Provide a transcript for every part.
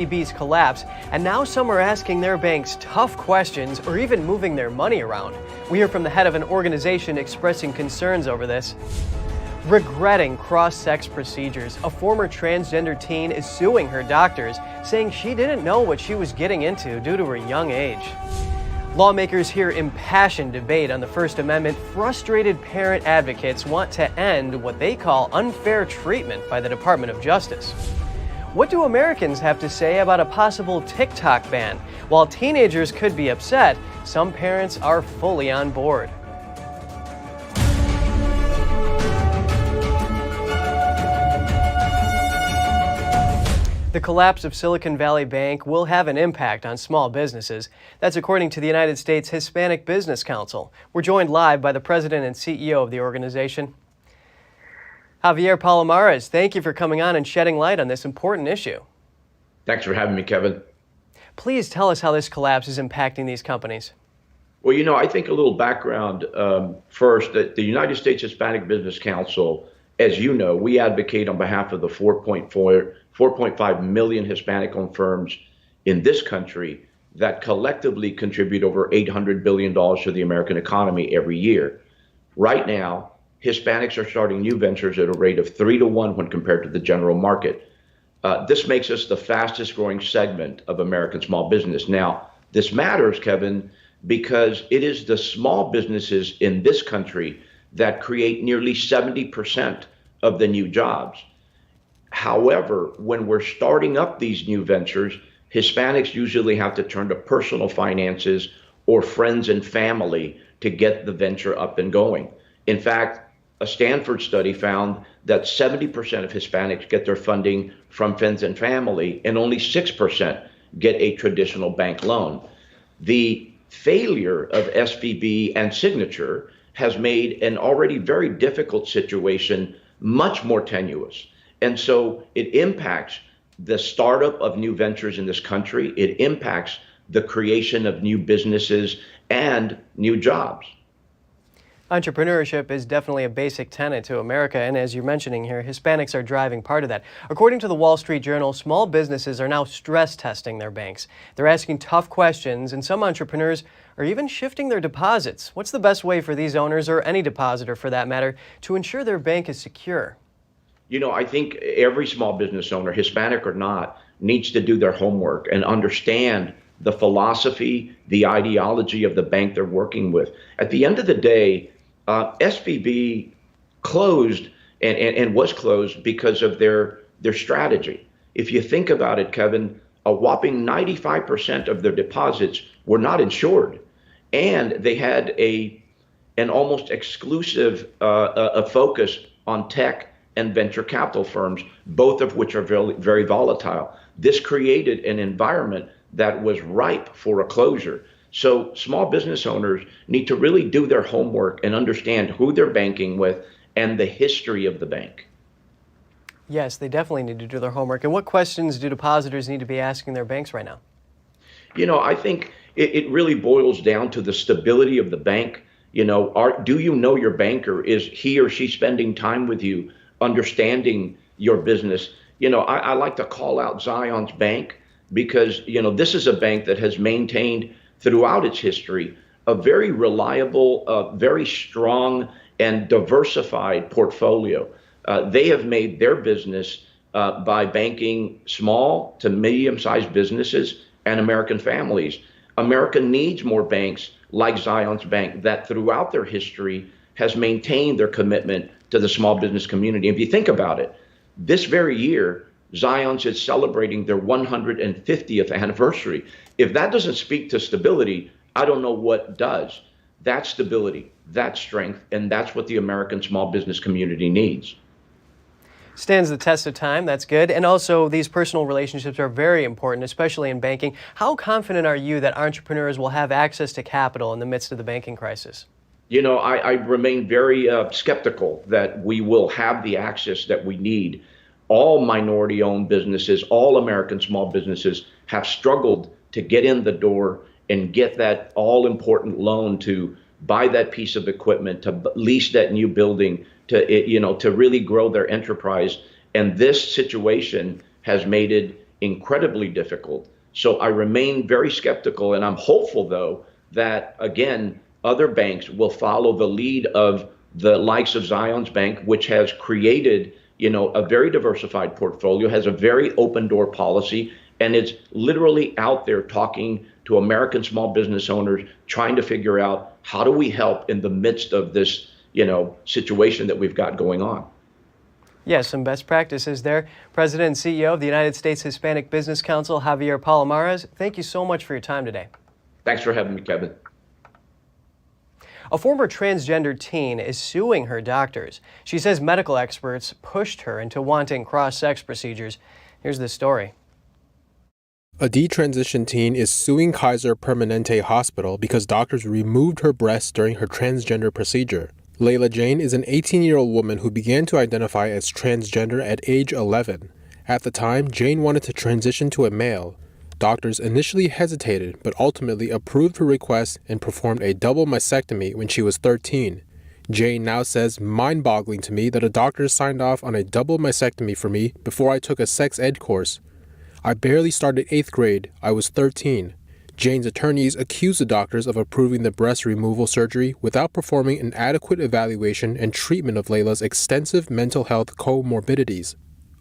SVB's collapse, and now some are asking their banks tough questions or even moving their money around. We hear from the head of an organization expressing concerns over this. Regretting cross-sex procedures, a former transgender teen is suing her doctors, saying she didn't know what she was getting into due to her young age. Lawmakers hear impassioned debate on the First Amendment. Frustrated parent advocates want to end what they call unfair treatment by the Department of Justice. What do Americans have to say about a possible TikTok ban? While teenagers could be upset, some parents are fully on board. The collapse of Silicon Valley Bank will have an impact on small businesses. That's according to the United States Hispanic Business Council. We're joined live by the president and CEO of the organization, Javier Palomares. Thank you for coming on and shedding light on this important issue. Thanks for having me, Kevin. Please tell us how this collapse is impacting these companies. Well, I think a little background first, that the United States Hispanic Business Council, as you know, we advocate on behalf of the 4.5 million Hispanic-owned firms in this country that collectively contribute over $800 billion to the American economy every year. Right now, Hispanics are starting new ventures at a rate of 3 to 1 when compared to the general market. This makes us the fastest growing segment of American small business. Now, this matters, Kevin, because it is the small businesses in this country that create nearly 70% of the new jobs. However, when we're starting up these new ventures, Hispanics usually have to turn to personal finances or friends and family to get the venture up and going. In fact, a Stanford study found that 70% of Hispanics get their funding from friends and family, and only 6% get a traditional bank loan. The failure of SVB and Signature has made an already very difficult situation much more tenuous. And so it impacts the startup of new ventures in this country. It impacts the creation of new businesses and new jobs. Entrepreneurship is definitely a basic tenet to America, and as you're mentioning here, Hispanics are driving part of that. According to the Wall Street Journal, small businesses are now stress testing their banks. They're asking tough questions, and some entrepreneurs are even shifting their deposits. What's the best way for these owners, or any depositor for that matter, to ensure their bank is secure? I think every small business owner, Hispanic or not, needs to do their homework and understand the philosophy, the ideology of the bank they're working with. At the end of the day, SVB closed and was closed because of their strategy. If you think about it, Kevin, a whopping 95% of their deposits were not insured, and they had an almost exclusive a focus on tech and venture capital firms, both of which are very, very volatile. This created an environment that was ripe for a closure. So small business owners need to really do their homework and understand who they're banking with and the history of the bank. Yes, they definitely need to do their homework. And what questions do depositors need to be asking their banks right now? I think it really boils down to the stability of the bank. Do you know your banker? Is he or she spending time with you, understanding your business? I like to call out Zion's Bank because, this is a bank that has maintained throughout its history a very reliable, very strong and diversified portfolio. They have made their business by banking small to medium-sized businesses and American families. America needs more banks like Zion's Bank that throughout their history has maintained their commitment to the small business community. If you think about it, this very year, Zion's is celebrating their 150th anniversary. If that doesn't speak to stability, I don't know what does. That's stability, that's strength, and that's what the American small business community needs. Stands the test of time, that's good. And also, these personal relationships are very important, especially in banking. How confident are you that entrepreneurs will have access to capital in the midst of the banking crisis? I remain very skeptical that we will have the access that we need. All minority-owned businesses, all American small businesses have struggled to get in the door and get that all-important loan to buy that piece of equipment, to lease that new building, to really grow their enterprise. And this situation has made it incredibly difficult. So I remain very skeptical, and I'm hopeful, though, that, again, other banks will follow the lead of the likes of Zion's Bank, which has created, a very diversified portfolio, has a very open door policy, and it's literally out there talking to American small business owners, trying to figure out how do we help in the midst of this, situation that we've got going on. Yes, some best practices there. President and CEO of the United States Hispanic Business Council, Javier Palomares, thank you so much for your time today. Thanks for having me, Kevin. A former transgender teen is suing her doctors. She says medical experts pushed her into wanting cross-sex procedures. Here's the story. A detransitioned teen is suing Kaiser Permanente Hospital because doctors removed her breasts during her transgender procedure. Layla Jane is an 18-year-old woman who began to identify as transgender at age 11. At the time, Jane wanted to transition to a male. Doctors initially hesitated, but ultimately approved her request and performed a double mastectomy when she was 13. Jane now says, "Mind-boggling to me that a doctor signed off on a double mastectomy for me before I took a sex ed course. I barely started 8th grade. I was 13. Jane's attorneys accuse the doctors of approving the breast removal surgery without performing an adequate evaluation and treatment of Layla's extensive mental health comorbidities.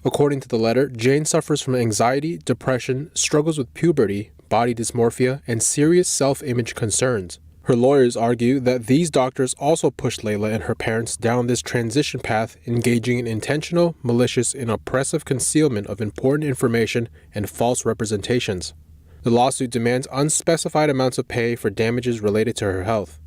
According to the letter, Jane suffers from anxiety, depression, struggles with puberty, body dysmorphia, and serious self-image concerns. Her lawyers argue that these doctors also pushed Layla and her parents down this transition path, engaging in intentional, malicious, and oppressive concealment of important information and false representations. The lawsuit demands unspecified amounts of pay for damages related to her health.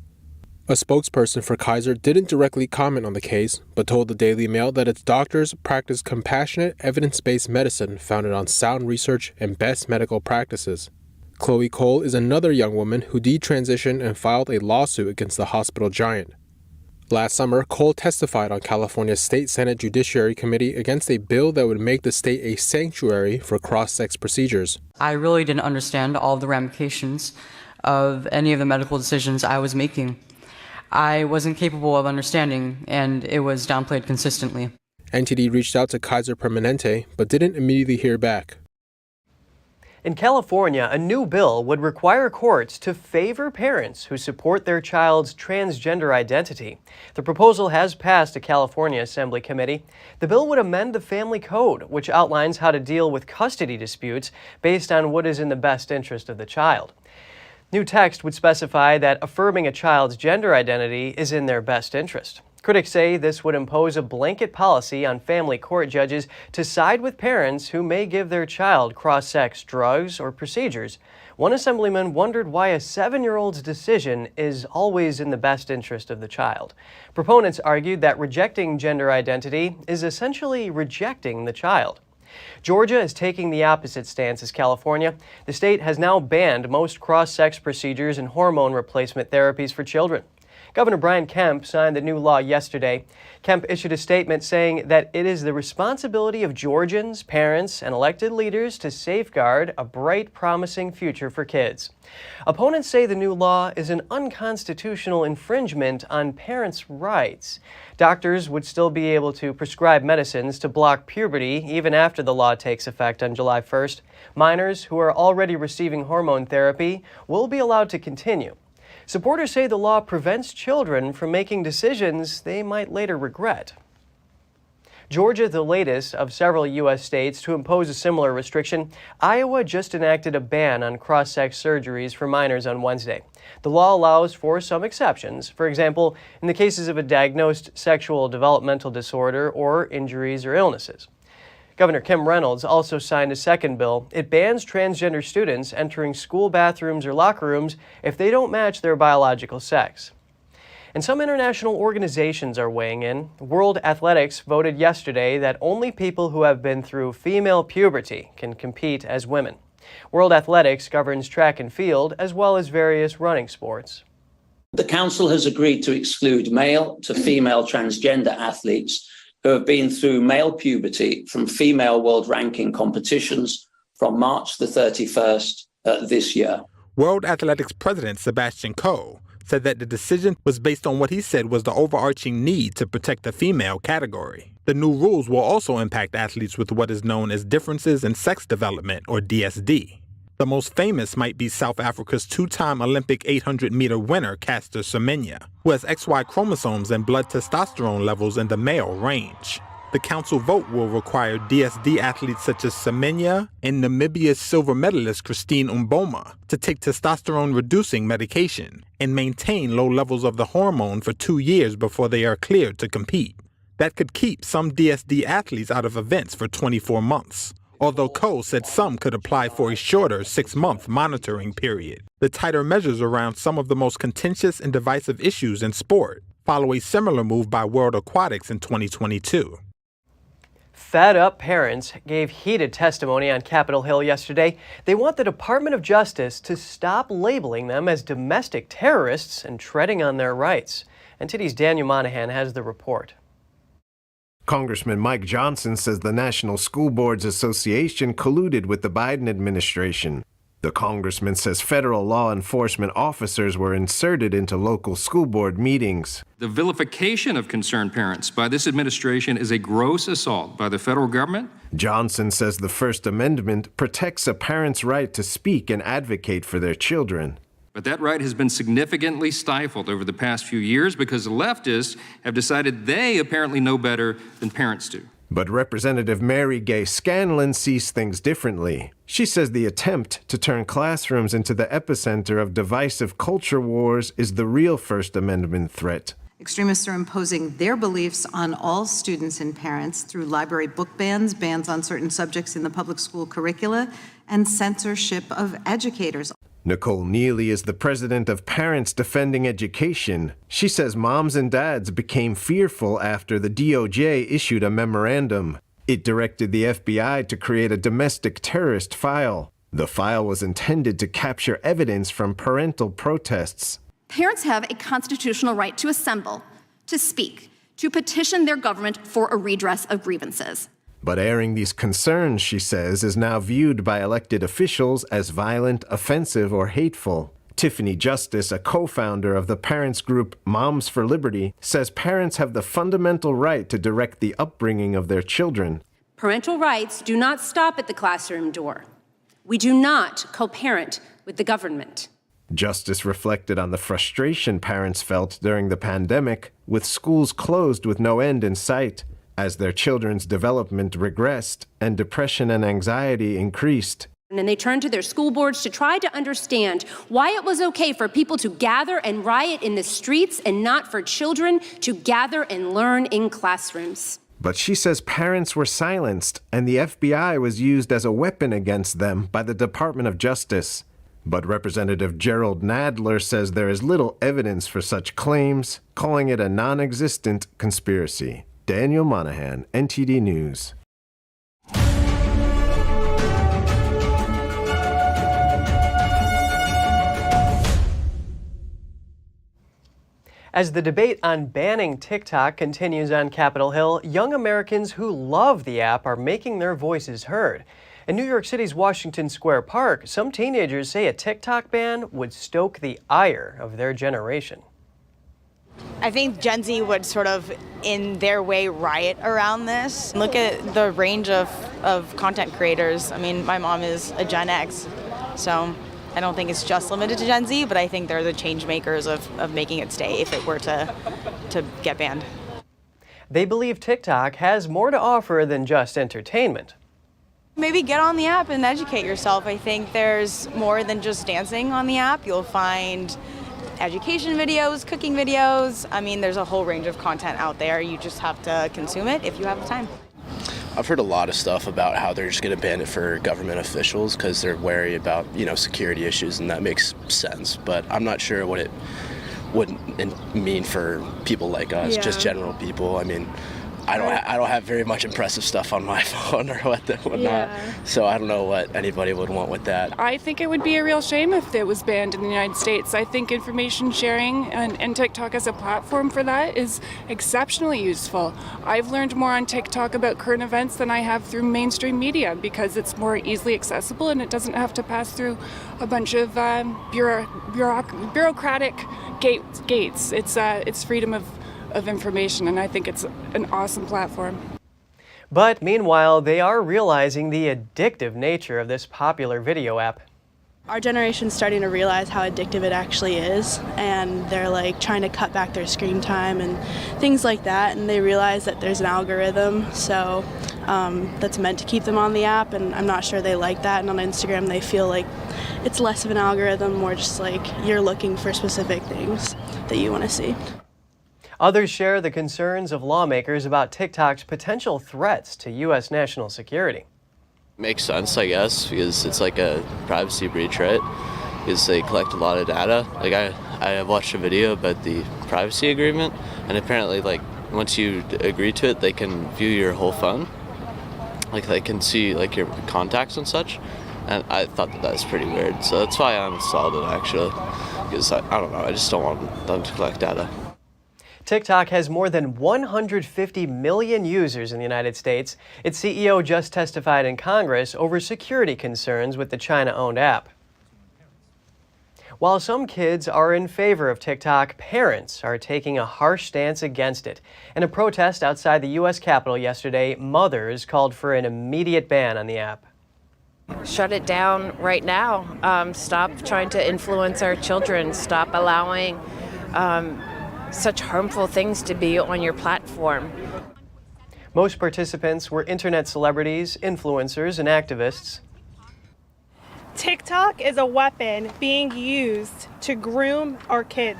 A spokesperson for Kaiser didn't directly comment on the case, but told the Daily Mail that its doctors practice compassionate, evidence-based medicine founded on sound research and best medical practices. Chloe Cole is another young woman who detransitioned and filed a lawsuit against the hospital giant. Last summer, Cole testified on California's State Senate Judiciary Committee against a bill that would make the state a sanctuary for cross-sex procedures. I really didn't understand all of the ramifications of any of the medical decisions I was making. I wasn't capable of understanding, and it was downplayed consistently. NTD reached out to Kaiser Permanente, but didn't immediately hear back. In California, a new bill would require courts to favor parents who support their child's transgender identity. The proposal has passed a California Assembly committee. The bill would amend the family code, which outlines how to deal with custody disputes based on what is in the best interest of the child. New text would specify that affirming a child's gender identity is in their best interest. Critics say this would impose a blanket policy on family court judges to side with parents who may give their child cross-sex drugs or procedures. One assemblyman wondered why a 7-year-old's decision is always in the best interest of the child. Proponents argued that rejecting gender identity is essentially rejecting the child. Georgia is taking the opposite stance as California. The state has now banned most cross-sex procedures and hormone replacement therapies for children. Governor Brian Kemp signed the new law yesterday. Kemp issued a statement saying that it is the responsibility of Georgians, parents, and elected leaders to safeguard a bright, promising future for kids. Opponents say the new law is an unconstitutional infringement on parents' rights. Doctors would still be able to prescribe medicines to block puberty even after the law takes effect on July 1st. Minors who are already receiving hormone therapy will be allowed to continue. Supporters say the law prevents children from making decisions they might later regret. Georgia, the latest of several U.S. states to impose a similar restriction, Iowa just enacted a ban on cross-sex surgeries for minors on Wednesday. The law allows for some exceptions, for example, in the cases of a diagnosed sexual developmental disorder or injuries or illnesses. Governor Kim Reynolds also signed a second bill. It bans transgender students entering school bathrooms or locker rooms if they don't match their biological sex. And some international organizations are weighing in. World Athletics voted yesterday that only people who have been through female puberty can compete as women. World Athletics governs track and field as well as various running sports. The Council has agreed to exclude male to female transgender athletes who have been through male puberty from female world ranking competitions from March the 31st this year. World Athletics President Sebastian Coe said that the decision was based on what he said was the overarching need to protect the female category. The new rules will also impact athletes with what is known as differences in sex development, or DSD. The most famous might be South Africa's two-time Olympic 800-meter winner, Caster Semenya, who has XY chromosomes and blood testosterone levels in the male range. The council vote will require DSD athletes such as Semenya and Namibia's silver medalist Christine Umboma to take testosterone-reducing medication and maintain low levels of the hormone for 2 years before they are cleared to compete. That could keep some DSD athletes out of events for 24 months, although Coe said some could apply for a shorter 6-month monitoring period. The tighter measures around some of the most contentious and divisive issues in sport follow a similar move by World Aquatics in 2022. Fed-up parents gave heated testimony on Capitol Hill yesterday. They want the Department of Justice to stop labeling them as domestic terrorists and treading on their rights. NTD's Daniel Monahan has the report. Congressman Mike Johnson says the National School Boards Association colluded with the Biden administration. The congressman says federal law enforcement officers were inserted into local school board meetings. The vilification of concerned parents by this administration is a gross assault by the federal government. Johnson says the First Amendment protects a parent's right to speak and advocate for their children. But that right has been significantly stifled over the past few years because the leftists have decided they apparently know better than parents do. But Representative Mary Gay Scanlon sees things differently. She says the attempt to turn classrooms into the epicenter of divisive culture wars is the real First Amendment threat. Extremists are imposing their beliefs on all students and parents through library book bans, bans on certain subjects in the public school curricula, and censorship of educators. Nicole Neely is the president of Parents Defending Education. She says moms and dads became fearful after the DOJ issued a memorandum. It directed the FBI to create a domestic terrorist file. The file was intended to capture evidence from parental protests. Parents have a constitutional right to assemble, to speak, to petition their government for a redress of grievances. But airing these concerns, she says, is now viewed by elected officials as violent, offensive, or hateful. Tiffany Justice, a co-founder of the parents group Moms for Liberty, says parents have the fundamental right to direct the upbringing of their children. Parental rights do not stop at the classroom door. We do not co-parent with the government. Justice reflected on the frustration parents felt during the pandemic, with schools closed with no end in sight, as their children's development regressed and depression and anxiety increased. And then they turned to their school boards to try to understand why it was okay for people to gather and riot in the streets and not for children to gather and learn in classrooms. But she says parents were silenced and the FBI was used as a weapon against them by the Department of Justice. But Representative Gerald Nadler says there is little evidence for such claims, calling it a non-existent conspiracy. Daniel Monahan, NTD News. As the debate on banning TikTok continues on Capitol Hill, young Americans who love the app are making their voices heard. In New York City's Washington Square Park, some teenagers say a TikTok ban would stoke the ire of their generation. I think Gen Z would sort of, in their way, riot around this. Look at the range of content creators. I mean, my mom is a Gen X, so I don't think it's just limited to Gen Z, but I think they're the change makers of making it stay if it were to get banned. They believe TikTok has more to offer than just entertainment. Maybe get on the app and educate yourself. I think there's more than just dancing on the app. You'll find education videos, cooking videos. I mean, there's a whole range of content out there. You just have to consume it if you have the time. I've heard a lot of stuff about how they're just going to ban it for government officials because they're wary about, security issues, and that makes sense. But I'm not sure what it would mean for people like us, just general people. I mean, I don't have very much impressive stuff on my phone or whatnot, so I don't know what anybody would want with that. I think it would be a real shame if it was banned in the United States. I think information sharing and TikTok as a platform for that is exceptionally useful. I've learned more on TikTok about current events than I have through mainstream media because it's more easily accessible and it doesn't have to pass through a bunch of bureaucratic gates. It's freedom of information, and I think it's an awesome platform. But meanwhile, they are realizing the addictive nature of this popular video app. Our generation's starting to realize how addictive it actually is, and they're like trying to cut back their screen time and things like that, and they realize that there's an algorithm that's meant to keep them on the app, and I'm not sure they like that. And on Instagram they feel like it's less of an algorithm, more just like you're looking for specific things that you want to see. Others share the concerns of lawmakers about TikTok's potential threats to U.S. national security. Makes sense, I guess, because it's like a privacy breach, right? Because they collect a lot of data. Like I watched a video about the privacy agreement, and apparently, like, once you agree to it, they can view your whole phone. Like, they can see like your contacts and such. And I thought that was pretty weird, so that's why I uninstalled it actually. Because I don't know, I just don't want them to collect data. TikTok has more than 150 million users in the United States. Its CEO just testified in Congress over security concerns with the China-owned app. While some kids are in favor of TikTok, parents are taking a harsh stance against it. In a protest outside the U.S. Capitol yesterday, mothers called for an immediate ban on the app. Shut it down right now. Stop trying to influence our children. Stop allowing such harmful things to be on your platform. Most participants were internet celebrities, influencers, and activists. TikTok is a weapon being used to groom our kids.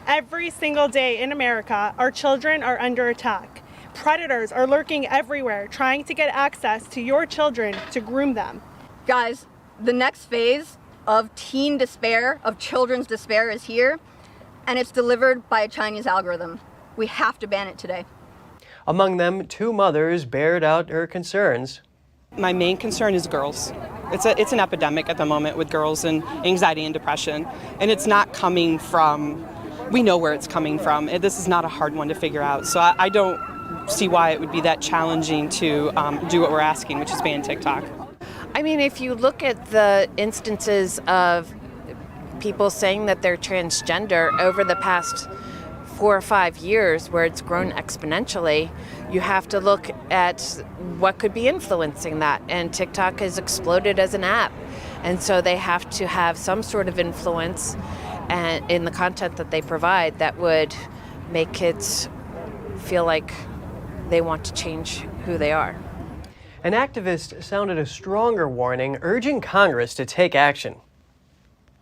Every single day in America, our children are under attack. Predators are lurking everywhere, trying to get access to your children to groom them. Guys, the next phase of teen despair, of children's despair is here. And it's delivered by a Chinese algorithm. We have to ban it today. Among them, two mothers bared out her concerns. My main concern is girls. It's an epidemic at the moment with girls and anxiety and depression. And it's not coming from, we know where it's coming from. This is not a hard one to figure out. So I don't see why it would be that challenging to do what we're asking, which is ban TikTok. I mean, if you look at the instances of people saying that they're transgender over the past 4 or 5 years, where it's grown exponentially, you have to look at what could be influencing that. And TikTok has exploded as an app. And so they have to have some sort of influence in the content that they provide that would make kids feel like they want to change who they are. An activist sounded a stronger warning, urging Congress to take action.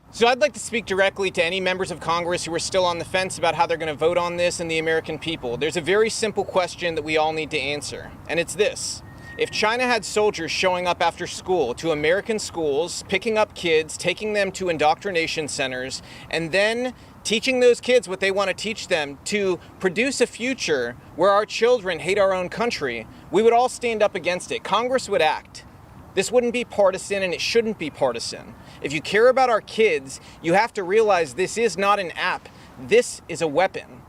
So I'd like to speak directly to any members of Congress who are still on the fence about how they're going to vote on this and the American people. There's a very simple question that we all need to answer, and it's this. If China had soldiers showing up after school to American schools, picking up kids, taking them to indoctrination centers, and then teaching those kids what they want to teach them to produce a future where our children hate our own country, we would all stand up against it. Congress would act. This wouldn't be partisan, and it shouldn't be partisan. If you care about our kids, you have to realize this is not an app. This is a weapon.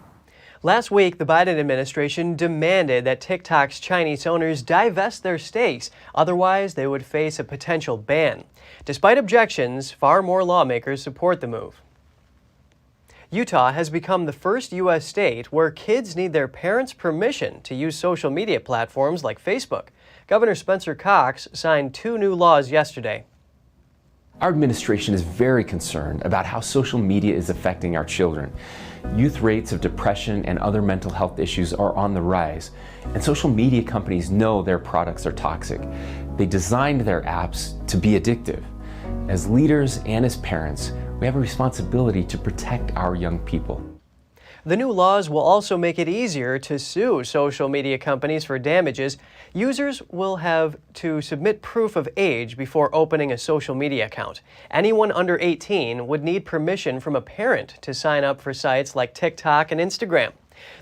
Last week, the Biden administration demanded that TikTok's Chinese owners divest their stakes. Otherwise, they would face a potential ban. Despite objections, far more lawmakers support the move. Utah has become the first U.S. state where kids need their parents' permission to use social media platforms like Facebook. Governor Spencer Cox signed 2 new laws yesterday. Our administration is very concerned about how social media is affecting our children. Youth rates of depression and other mental health issues are on the rise, and social media companies know their products are toxic. They designed their apps to be addictive. As leaders and as parents, we have a responsibility to protect our young people. The new laws will also make it easier to sue social media companies for damages. Users will have to submit proof of age before opening a social media account. Anyone under 18 would need permission from a parent to sign up for sites like TikTok and Instagram.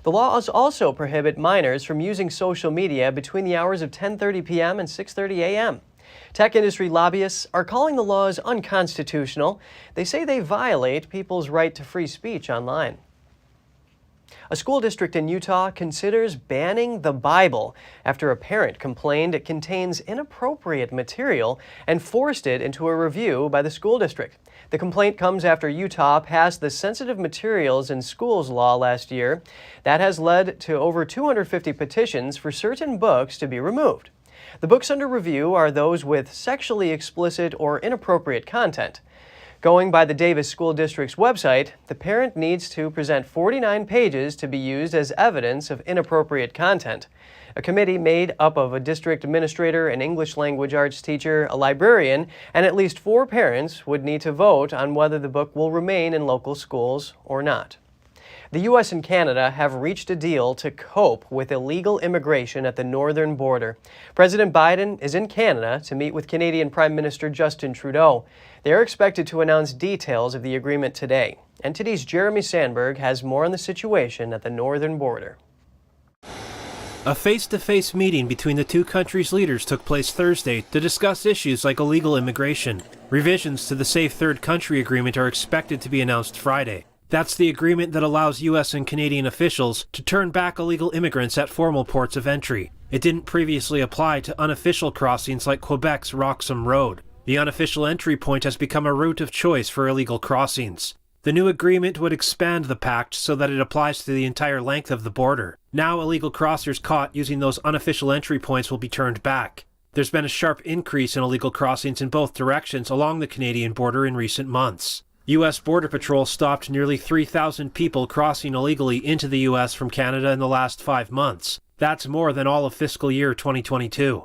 The laws also prohibit minors from using social media between the hours of 10:30 p.m. and 6:30 a.m. Tech industry lobbyists are calling the laws unconstitutional. They say they violate people's right to free speech online. A school district in Utah considers banning the Bible after a parent complained it contains inappropriate material and forced it into a review by the school district. The complaint comes after Utah passed the Sensitive Materials in Schools law last year. That has led to over 250 petitions for certain books to be removed. The books under review are those with sexually explicit or inappropriate content. Going by the Davis School District's website, the parent needs to present 49 pages to be used as evidence of inappropriate content. A committee made up of a district administrator, an English language arts teacher, a librarian, and at least 4 parents would need to vote on whether the book will remain in local schools or not. The U.S. and Canada have reached a deal to cope with illegal immigration at the northern border. President Biden is in Canada to meet with Canadian Prime Minister Justin Trudeau. They are expected to announce details of the agreement today. NTD's Jeremy Sandberg has more on the situation at the northern border. A face-to-face meeting between the two countries' leaders took place Thursday to discuss issues like illegal immigration. Revisions to the Safe Third Country Agreement are expected to be announced Friday. That's the agreement that allows U.S. and Canadian officials to turn back illegal immigrants at formal ports of entry. It didn't previously apply to unofficial crossings like Quebec's Roxham Road. The unofficial entry point has become a route of choice for illegal crossings. The new agreement would expand the pact so that it applies to the entire length of the border. Now illegal crossers caught using those unofficial entry points will be turned back. There's been a sharp increase in illegal crossings in both directions along the Canadian border in recent months. U.S. Border Patrol stopped nearly 3,000 people crossing illegally into the U.S. from Canada in the last 5 months. That's more than all of fiscal year 2022.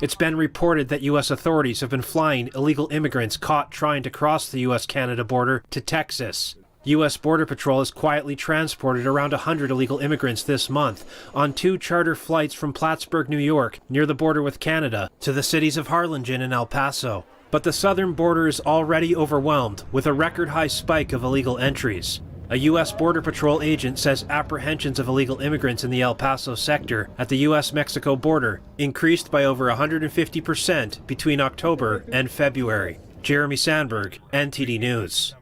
It's been reported that U.S. authorities have been flying illegal immigrants caught trying to cross the U.S.-Canada border to Texas. U.S. Border Patrol has quietly transported around 100 illegal immigrants this month on 2 charter flights from Plattsburgh, New York, near the border with Canada, to the cities of Harlingen and El Paso. But the southern border is already overwhelmed with a record-high spike of illegal entries. A U.S. Border Patrol agent says apprehensions of illegal immigrants in the El Paso sector at the U.S.-Mexico border increased by over 150% between October and February. Jeremy Sandberg, NTD News.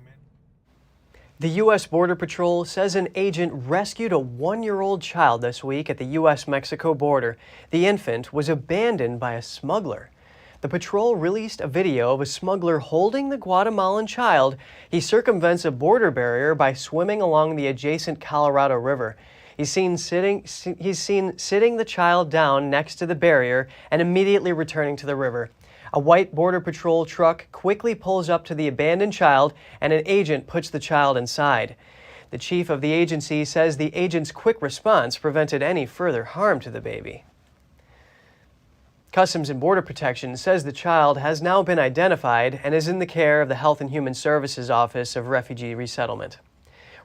The U.S. Border Patrol says an agent rescued a 1-year-old child this week at the U.S.-Mexico border. The infant was abandoned by a smuggler. The patrol released a video of a smuggler holding the Guatemalan child. He circumvents a border barrier by swimming along the adjacent Colorado River. He's seen sitting the child down next to the barrier and immediately returning to the river. A white Border Patrol truck quickly pulls up to the abandoned child, and an agent puts the child inside. The chief of the agency says the agent's quick response prevented any further harm to the baby. Customs and Border Protection says the child has now been identified and is in the care of the Health and Human Services Office of Refugee Resettlement.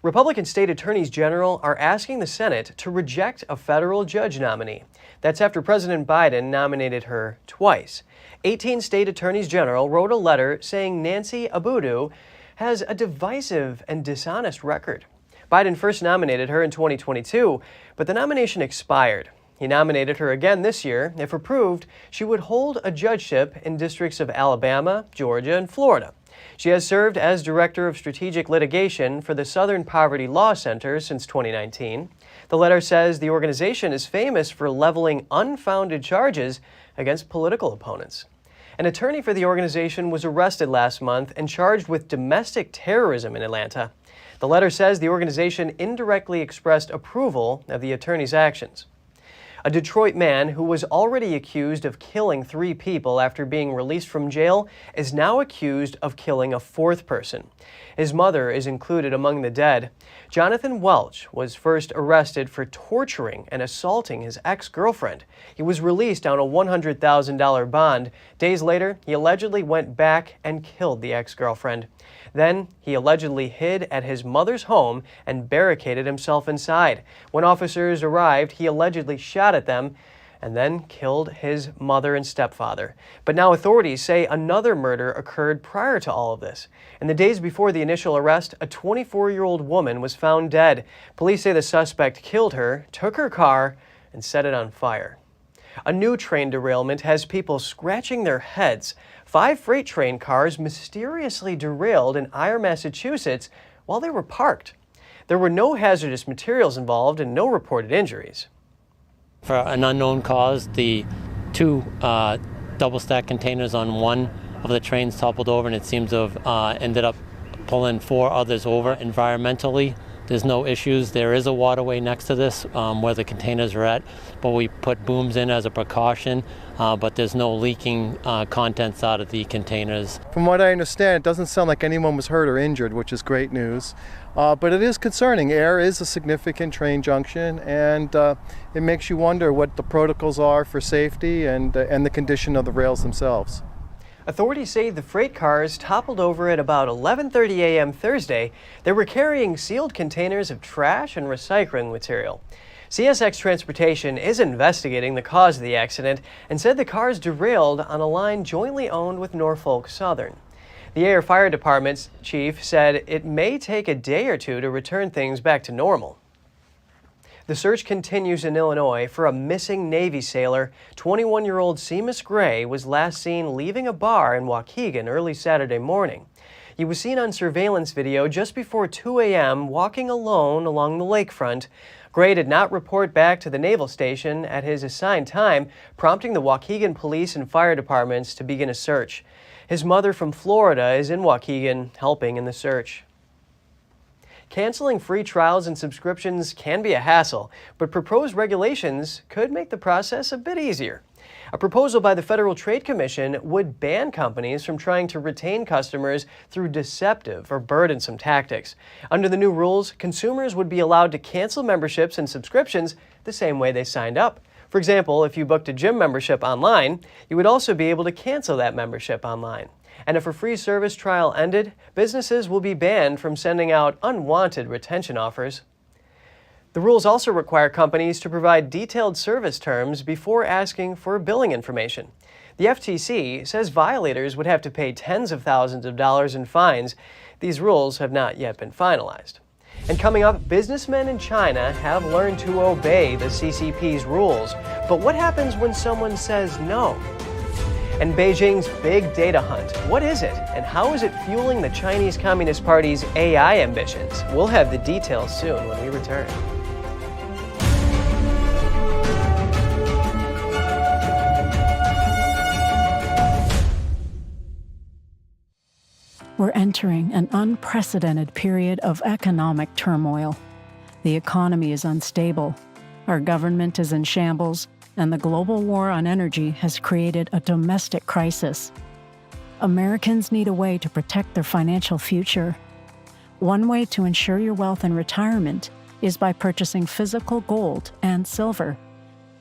Republican state attorneys general are asking the Senate to reject a federal judge nominee. That's after President Biden nominated her twice. 18 state attorneys general wrote a letter saying Nancy Abudu has a divisive and dishonest record. Biden first nominated her in 2022, but the nomination expired. He nominated her again this year. If approved, she would hold a judgeship in districts of Alabama, Georgia, and Florida. She has served as Director of Strategic Litigation for the Southern Poverty Law Center since 2019. The letter says the organization is famous for leveling unfounded charges against political opponents. An attorney for the organization was arrested last month and charged with domestic terrorism in Atlanta. The letter says the organization indirectly expressed approval of the attorney's actions. A Detroit man who was already accused of killing 3 people after being released from jail is now accused of killing a 4th person. His mother is included among the dead. Jonathan Welch was first arrested for torturing and assaulting his ex-girlfriend. He was released on a $100,000 bond. Days later, he allegedly went back and killed the ex-girlfriend. Then, he allegedly hid at his mother's home and barricaded himself inside. When officers arrived, he allegedly shot at them and then killed his mother and stepfather. But now authorities say another murder occurred prior to all of this. In the days before the initial arrest, a 24-year-old woman was found dead. Police say the suspect killed her, took her car, and set it on fire. A new train derailment has people scratching their heads. 5 freight train cars mysteriously derailed in Ayer, Massachusetts while they were parked. There were no hazardous materials involved and no reported injuries. For an unknown cause, the two double-stack containers on one of the trains toppled over, and it seems to have ended up pulling 4 others over. Environmentally, there's no issues. There is a waterway next to this where the containers are at, but we put booms in as a precaution, but there's no leaking contents out of the containers. From what I understand, it doesn't sound like anyone was hurt or injured, which is great news. But it is concerning. Ayer is a significant train junction, and it makes you wonder what the protocols are for safety and the condition of the rails themselves. Authorities say the freight cars toppled over at about 11:30 a.m. Thursday. They were carrying sealed containers of trash and recycling material. CSX Transportation is investigating the cause of the accident and said the cars derailed on a line jointly owned with Norfolk Southern. The Ayer Fire Department's chief said it may take a day or two to return things back to normal. The search continues in Illinois for a missing Navy sailor. 21-year-old Seamus Gray was last seen leaving a bar in Waukegan early Saturday morning. He was seen on surveillance video just before 2 a.m. walking alone along the lakefront. Gray did not report back to the naval station at his assigned time, prompting the Waukegan police and fire departments to begin a search. His mother from Florida is in Waukegan helping in the search. Canceling free trials and subscriptions can be a hassle, but proposed regulations could make the process a bit easier. A proposal by the Federal Trade Commission would ban companies from trying to retain customers through deceptive or burdensome tactics. Under the new rules, consumers would be allowed to cancel memberships and subscriptions the same way they signed up. For example, if you booked a gym membership online, you would also be able to cancel that membership online. And if a free service trial ended, businesses will be banned from sending out unwanted retention offers. The rules also require companies to provide detailed service terms before asking for billing information. The FTC says violators would have to pay tens of thousands of dollars in fines. These rules have not yet been finalized. And coming up, businessmen in China have learned to obey the CCP's rules. But what happens when someone says no? And Beijing's big data hunt. What is it, and how is it fueling the Chinese Communist Party's AI ambitions? We'll have the details soon when we return. We're entering an unprecedented period of economic turmoil. The economy is unstable, our government is in shambles, and the global war on energy has created a domestic crisis. Americans need a way to protect their financial future. One way to ensure your wealth in retirement is by purchasing physical gold and silver.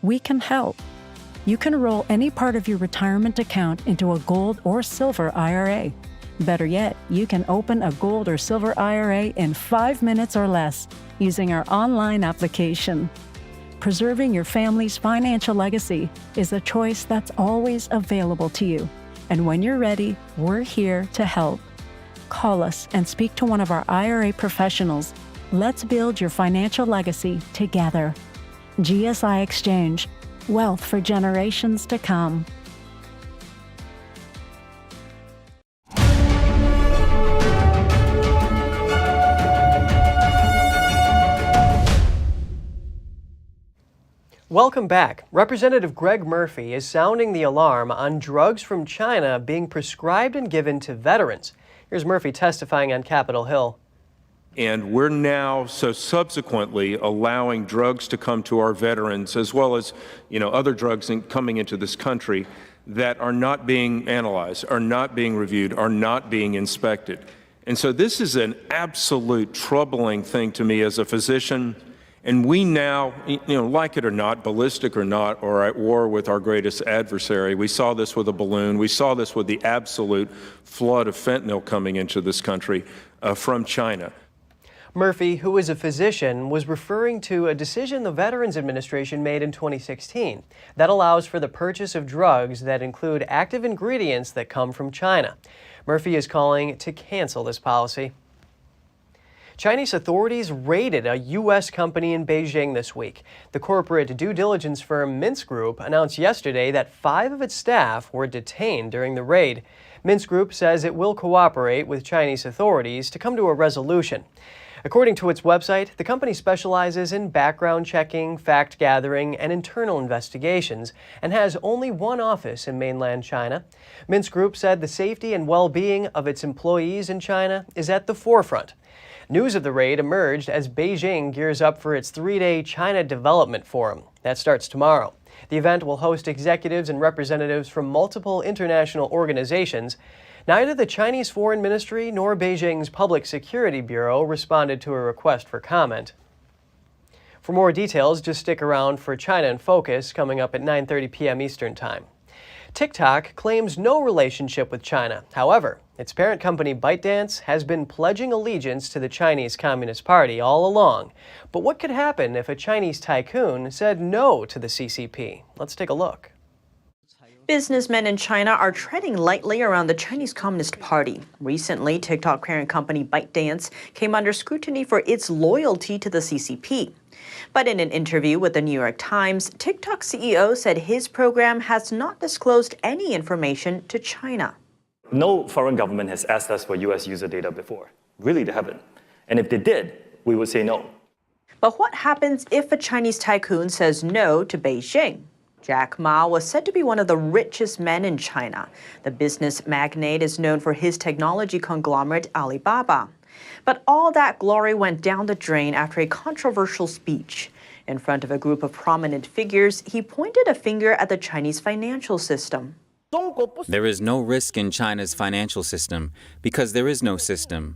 We can help. You can roll any part of your retirement account into a gold or silver IRA. Better yet, you can open a gold or silver IRA in 5 minutes or less using our online application. Preserving your family's financial legacy is a choice that's always available to you. And when you're ready, we're here to help. Call us and speak to one of our IRA professionals. Let's build your financial legacy together. GSI Exchange, wealth for generations to come. Welcome back. Representative Greg Murphy is sounding the alarm on drugs from China being prescribed and given to veterans. Here's Murphy testifying on Capitol Hill. And we're now subsequently allowing drugs to come to our veterans, as well as other drugs coming into this country that are not being analyzed, are not being reviewed, are not being inspected. And so this is an absolute troubling thing to me as a physician. And we now, like it or not, ballistic or not, are at war with our greatest adversary. We saw this with a balloon. We saw this with the absolute flood of fentanyl coming into this country from China. Murphy, who is a physician, was referring to a decision the Veterans Administration made in 2016 that allows for the purchase of drugs that include active ingredients that come from China. Murphy is calling to cancel this policy. Chinese authorities raided a U.S. company in Beijing this week. The corporate due diligence firm Mintz Group announced yesterday that 5 of its staff were detained during the raid. Mintz Group says it will cooperate with Chinese authorities to come to a resolution. According to its website, the company specializes in background checking, fact gathering, and internal investigations, and has only one office in mainland China. Mintz Group said the safety and well-being of its employees in China is at the forefront. News of the raid emerged as Beijing gears up for its three-day China Development Forum. That starts tomorrow. The event will host executives and representatives from multiple international organizations. Neither the Chinese Foreign Ministry nor Beijing's Public Security Bureau responded to a request for comment. For more details, just stick around for China in Focus coming up at 9:30 p.m. Eastern Time. TikTok claims no relationship with China. However, its parent company ByteDance has been pledging allegiance to the Chinese Communist Party all along. But what could happen if a Chinese tycoon said no to the CCP? Let's take a look. Businessmen in China are treading lightly around the Chinese Communist Party. Recently, TikTok parent company ByteDance came under scrutiny for its loyalty to the CCP. But in an interview with the New York Times, TikTok CEO said his program has not disclosed any information to China. No foreign government has asked us for U.S. user data before. Really, they haven't. And if they did, we would say no. But what happens if a Chinese tycoon says no to Beijing? Jack Ma was said to be one of the richest men in China. The business magnate is known for his technology conglomerate Alibaba. But all that glory went down the drain after a controversial speech. In front of a group of prominent figures, he pointed a finger at the Chinese financial system. There is no risk in China's financial system because there is no system.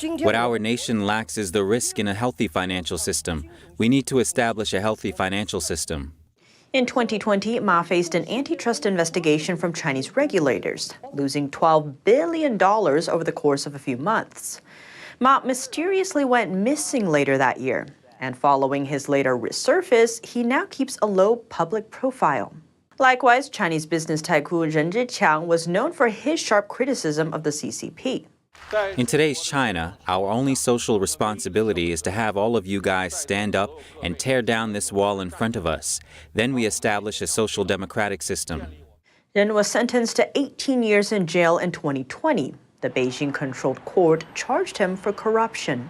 What our nation lacks is the risk in a healthy financial system. We need to establish a healthy financial system. In 2020, Ma faced an antitrust investigation from Chinese regulators, losing $12 billion over the course of a few months. Ma mysteriously went missing later that year, and following his later resurface, he now keeps a low public profile. Likewise, Chinese business tycoon Ren Zhiqiang was known for his sharp criticism of the CCP. In today's China, our only social responsibility is to have all of you guys stand up and tear down this wall in front of us. Then we establish a social democratic system. Ren was sentenced to 18 years in jail in 2020. The Beijing-controlled court charged him for corruption.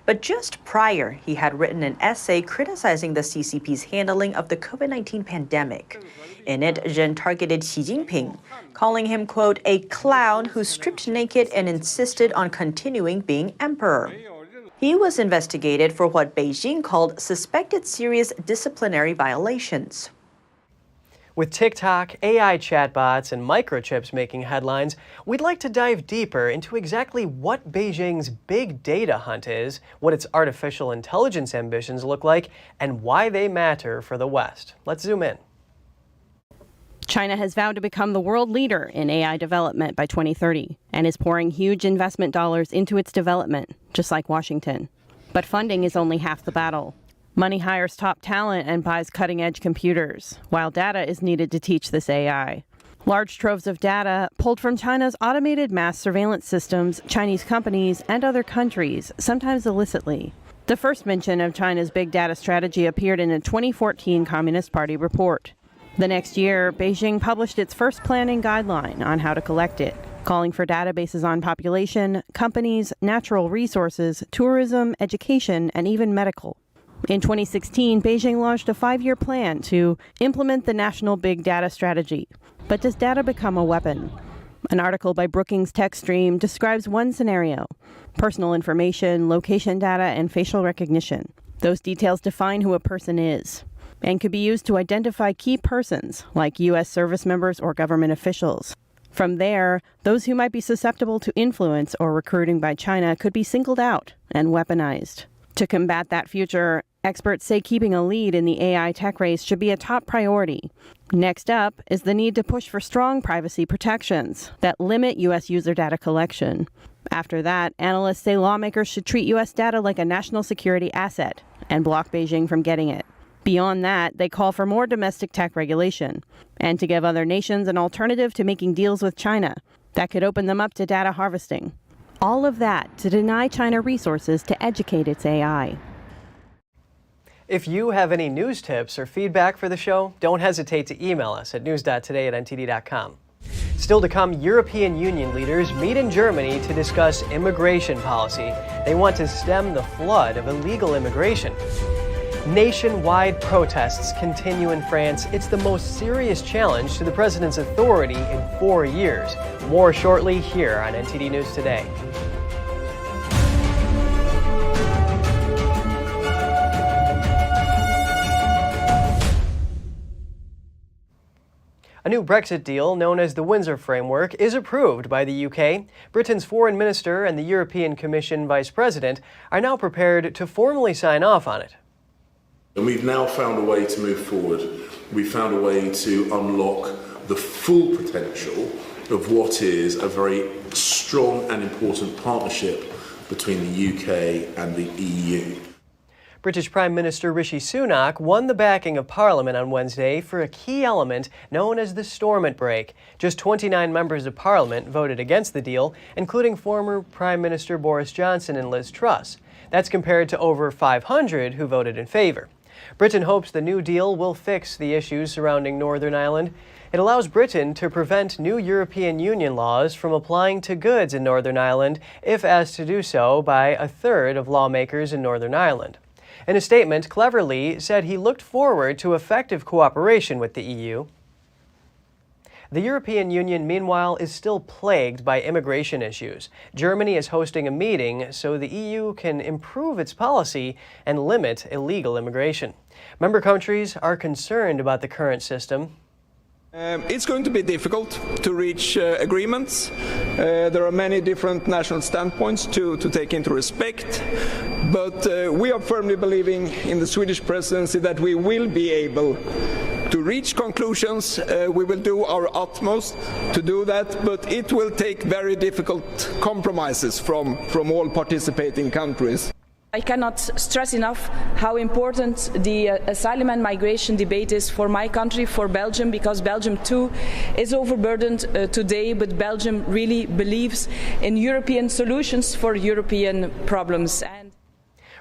But just prior, he had written an essay criticizing the CCP's handling of the COVID-19 pandemic. In it, Ren targeted Xi Jinping, calling him, quote, a clown who stripped naked and insisted on continuing being emperor. He was investigated for what Beijing called suspected serious disciplinary violations. With TikTok, AI chatbots, and microchips making headlines, we'd like to dive deeper into exactly what Beijing's big data hunt is, what its artificial intelligence ambitions look like, and why they matter for the West. Let's zoom in. China has vowed to become the world leader in AI development by 2030 and is pouring huge investment dollars into its development, just like Washington. But funding is only half the battle. Money hires top talent and buys cutting-edge computers, while data is needed to teach this AI. Large troves of data pulled from China's automated mass surveillance systems, Chinese companies, and other countries, sometimes illicitly. The first mention of China's big data strategy appeared in a 2014 Communist Party report. The next year, Beijing published its first planning guideline on how to collect it, calling for databases on population, companies, natural resources, tourism, education, and even medical. In 2016, Beijing launched a 5-year plan to implement the national big data strategy. But does data become a weapon? An article by Brookings TechStream describes one scenario: personal information, location data, and facial recognition. Those details define who a person is and could be used to identify key persons like U.S. service members or government officials. From there, those who might be susceptible to influence or recruiting by China could be singled out and weaponized. To combat that future, experts say keeping a lead in the AI tech race should be a top priority. Next up is the need to push for strong privacy protections that limit U.S. user data collection. After that, analysts say lawmakers should treat U.S. data like a national security asset and block Beijing from getting it. Beyond that, they call for more domestic tech regulation and to give other nations an alternative to making deals with China that could open them up to data harvesting. All of that to deny China resources to educate its AI. If you have any news tips or feedback for the show, don't hesitate to email us at news.today@ntd.com. Still to come, European Union leaders meet in Germany to discuss immigration policy. They want to stem the flood of illegal immigration. Nationwide protests continue in France. It's the most serious challenge to the president's authority in 4 years. More shortly here on NTD News Today. A new Brexit deal, known as the Windsor Framework, is approved by the UK. Britain's Foreign Minister and the European Commission Vice President are now prepared to formally sign off on it. And we've now found a way to move forward. We've found a way to unlock the full potential of what is a very strong and important partnership between the UK and the EU. British Prime Minister Rishi Sunak won the backing of Parliament on Wednesday for a key element known as the Stormont Break. Just 29 members of Parliament voted against the deal, including former Prime Minister Boris Johnson and Liz Truss. That's compared to over 500 who voted in favor. Britain hopes the new deal will fix the issues surrounding Northern Ireland. It allows Britain to prevent new European Union laws from applying to goods in Northern Ireland if asked to do so by a third of lawmakers in Northern Ireland. In a statement, Cleverly said he looked forward to effective cooperation with the EU. The European Union, meanwhile, is still plagued by immigration issues. Germany is hosting a meeting so the EU can improve its policy and limit illegal immigration. Member countries are concerned about the current system. It's going to be difficult to reach agreements. There are many different national standpoints to take into respect, but we are firmly believing in the Swedish presidency that we will be able to reach conclusions. We will do our utmost to do that, but it will take very difficult compromises from all participating countries. I cannot stress enough how important the asylum and migration debate is for my country, for Belgium, because Belgium too is overburdened today, but Belgium really believes in European solutions for European problems.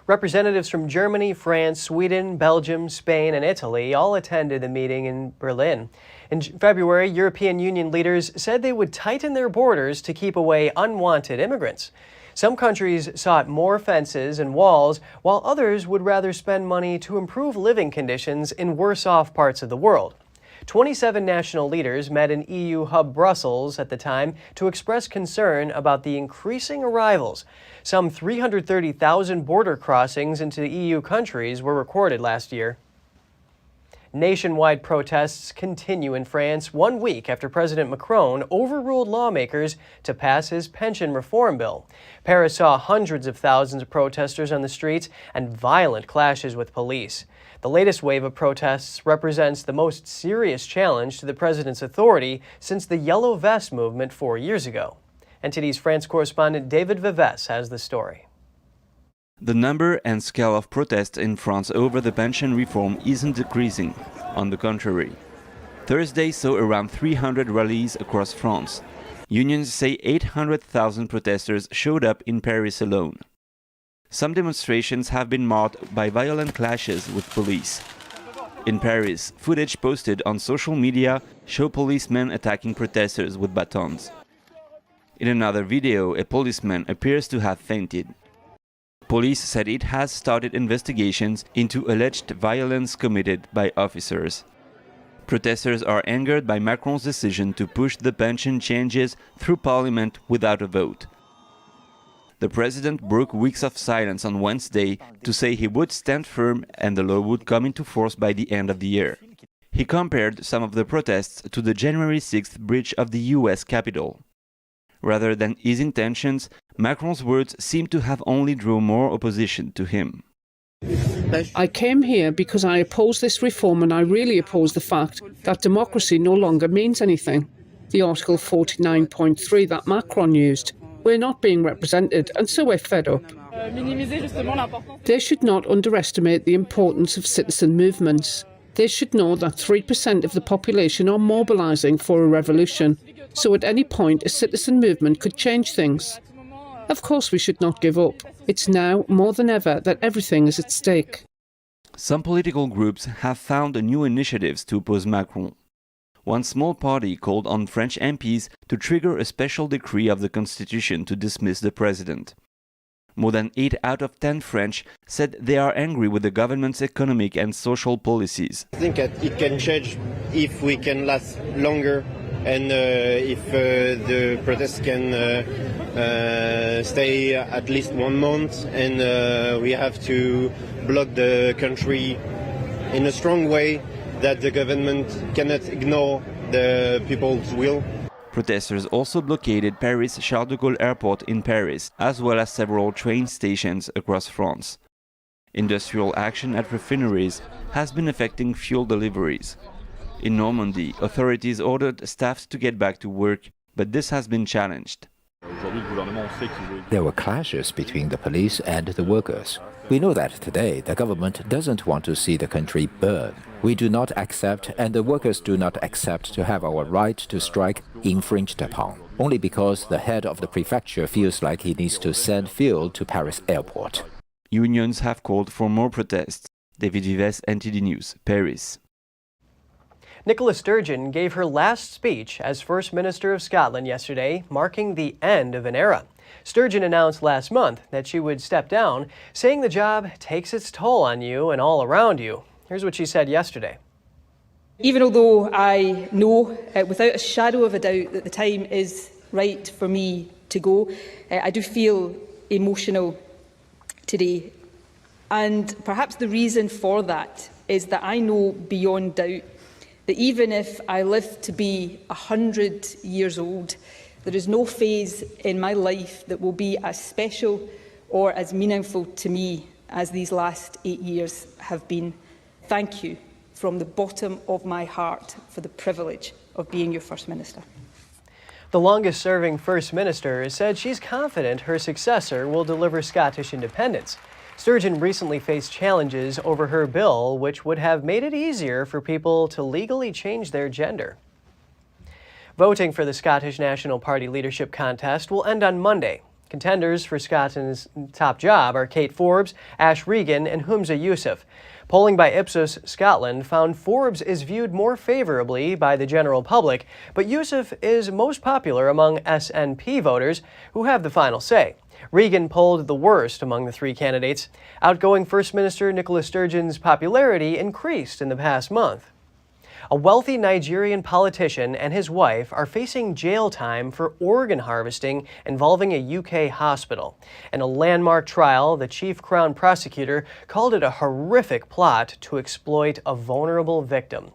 Representatives from Germany, France, Sweden, Belgium, Spain, and Italy all attended the meeting in Berlin. In February, European Union leaders said they would tighten their borders to keep away unwanted immigrants. Some countries sought more fences and walls, while others would rather spend money to improve living conditions in worse-off parts of the world. 27 national leaders met in EU hub Brussels at the time to express concern about the increasing arrivals. Some 330,000 border crossings into EU countries were recorded last year. Nationwide protests continue in France 1 week after President Macron overruled lawmakers to pass his pension reform bill. Paris saw hundreds of thousands of protesters on the streets and violent clashes with police. The latest wave of protests represents the most serious challenge to the president's authority since the Yellow Vest movement 4 years ago. NTD's France correspondent David Vives has the story. The number and scale of protests in France over the pension reform isn't decreasing. On the contrary, Thursday saw around 300 rallies across France. Unions say 800,000 protesters showed up in Paris alone. Some demonstrations have been marked by violent clashes with police. In Paris, footage posted on social media show policemen attacking protesters with batons. In another video, a policeman appears to have fainted. Police said it has started investigations into alleged violence committed by officers. Protesters are angered by Macron's decision to push the pension changes through parliament without a vote. The president broke weeks of silence on Wednesday to say he would stand firm and the law would come into force by the end of the year. He compared some of the protests to the January 6th breach of the US Capitol. Rather than easing tensions, Macron's words seem to have only drawn more opposition to him. I came here because I oppose this reform, and I really oppose the fact that democracy no longer means anything. The Article 49.3 that Macron used. We're not being represented, and so we're fed up. They should not underestimate the importance of citizen movements. They should know that 3% of the population are mobilizing for a revolution, so at any point a citizen movement could change things. Of course we should not give up. It's now, more than ever, that everything is at stake. Some political groups have found new initiatives to oppose Macron. one small party called on French MPs to trigger a special decree of the constitution to dismiss the president. More than 8 out of 10 French said they are angry with the government's economic and social policies. I think it can change if we can last longer and if the protests can stay at least 1 month, and we have to block the country in a strong way that the government cannot ignore the people's will. Protesters also blockaded Paris Charles de Gaulle Airport in Paris, as well as several train stations across France. Industrial action at refineries has been affecting fuel deliveries. In Normandy, authorities ordered staff to get back to work, but this has been challenged. There were clashes between the police and the workers. We know that today the government doesn't want to see the country burn. We do not accept, and the workers do not accept, to have our right to strike infringed upon, only because the head of the prefecture feels like he needs to send fuel to Paris airport. Unions have called for more protests. David Vives, NTD News, Paris. Nicola Sturgeon gave her last speech as First Minister of Scotland yesterday, marking the end of an era. Sturgeon announced last month that she would step down, saying the job takes its toll on you and all around you. Here's what she said yesterday. Even although I know without a shadow of a doubt that the time is right for me to go, I do feel emotional today. And perhaps the reason for that is that I know beyond doubt that even if I live to be 100 years old, there is no phase in my life that will be as special or as meaningful to me as these last 8 years have been. Thank you from the bottom of my heart for the privilege of being your First Minister. The longest-serving First Minister said she's confident her successor will deliver Scottish independence. Sturgeon recently faced challenges over her bill, which would have made it easier for people to legally change their gender. Voting for the Scottish National Party leadership contest will end on Monday. Contenders for Scotland's top job are Kate Forbes, Ash Regan, and Humza Yousaf. Polling by Ipsos Scotland found Forbes is viewed more favorably by the general public, but Yousaf is most popular among SNP voters, who have the final say. Regan polled the worst among the three candidates. Outgoing First Minister Nicola Sturgeon's popularity increased in the past month. A wealthy Nigerian politician and his wife are facing jail time for organ harvesting involving a UK hospital. In a landmark trial, the chief Crown prosecutor called it a horrific plot to exploit a vulnerable victim.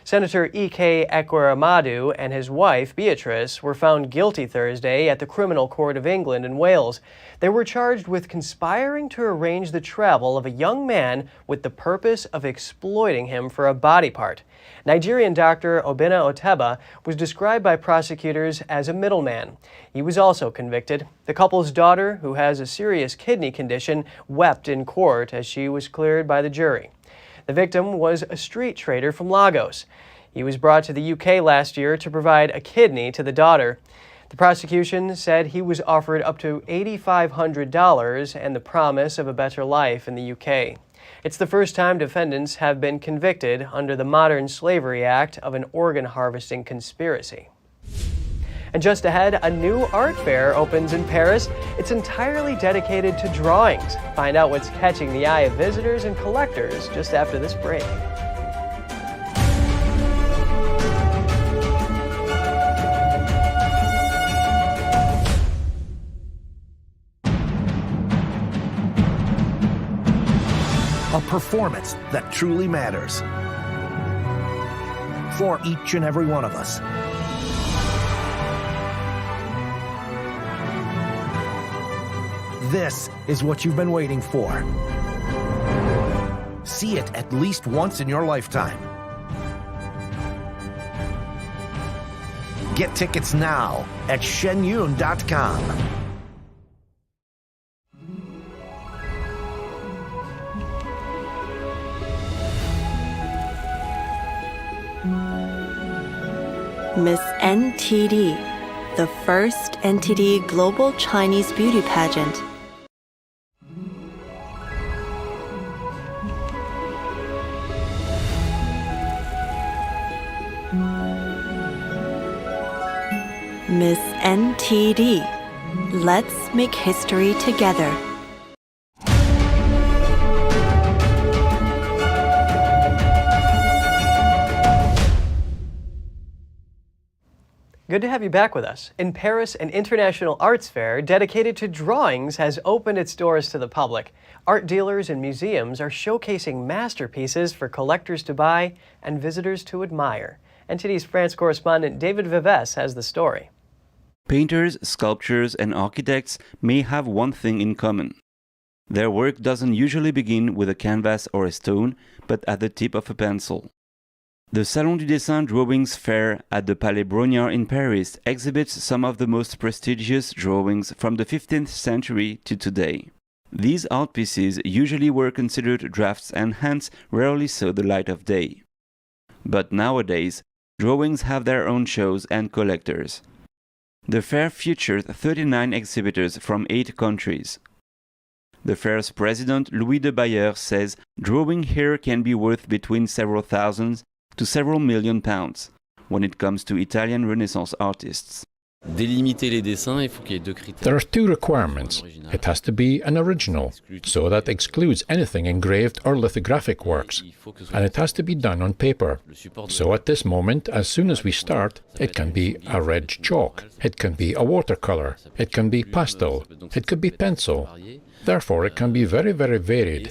Senator Ike Ekweremadu and his wife, Beatrice, were found guilty Thursday at the Criminal Court of England in Wales. They were charged with conspiring to arrange the travel of a young man with the purpose of exploiting him for a body part. Nigerian doctor Obinna Oteba was described by prosecutors as a middleman. He was also convicted. The couple's daughter, who has a serious kidney condition, wept in court as she was cleared by the jury. The victim was a street trader from Lagos. He was brought to the UK last year to provide a kidney to the daughter. The prosecution said he was offered up to $8,500 and the promise of a better life in the UK. It's the first time defendants have been convicted under the Modern Slavery Act of an organ harvesting conspiracy. And just ahead, a new art fair opens in Paris. It's entirely dedicated to drawings. Find out what's catching the eye of visitors and collectors just after this break. A performance that truly matters for each and every one of us. This is what you've been waiting for. See it at least once in your lifetime. Get tickets now at shenyun.com. Miss NTD, the first NTD Global Chinese Beauty Pageant. Miss NTD. Let's make history together. Good to have you back with us. In Paris, an international arts fair dedicated to drawings has opened its doors to the public. Art dealers and museums are showcasing masterpieces for collectors to buy and visitors to admire. NTD's France correspondent David Vives has the story. Painters, sculptors, and architects may have one thing in common. Their work doesn't usually begin with a canvas or a stone, but at the tip of a pencil. The Salon du Dessin Drawings Fair at the Palais Brongniart in Paris exhibits some of the most prestigious drawings from the 15th century to today. These art pieces usually were considered drafts and hence rarely saw the light of day. But nowadays, drawings have their own shows and collectors. The fair featured 39 exhibitors from 8 countries. The fair's president, Louis de Ayer, says drawing here can be worth between several thousands to several million pounds when it comes to Italian Renaissance artists. There are 2 requirements. It has to be an original, so that excludes anything engraved or lithographic works, and it has to be done on paper. So at this moment, as soon as we start, it can be a red chalk, it can be a watercolor, it can be pastel, it could be pencil. Therefore, it can be very, very varied.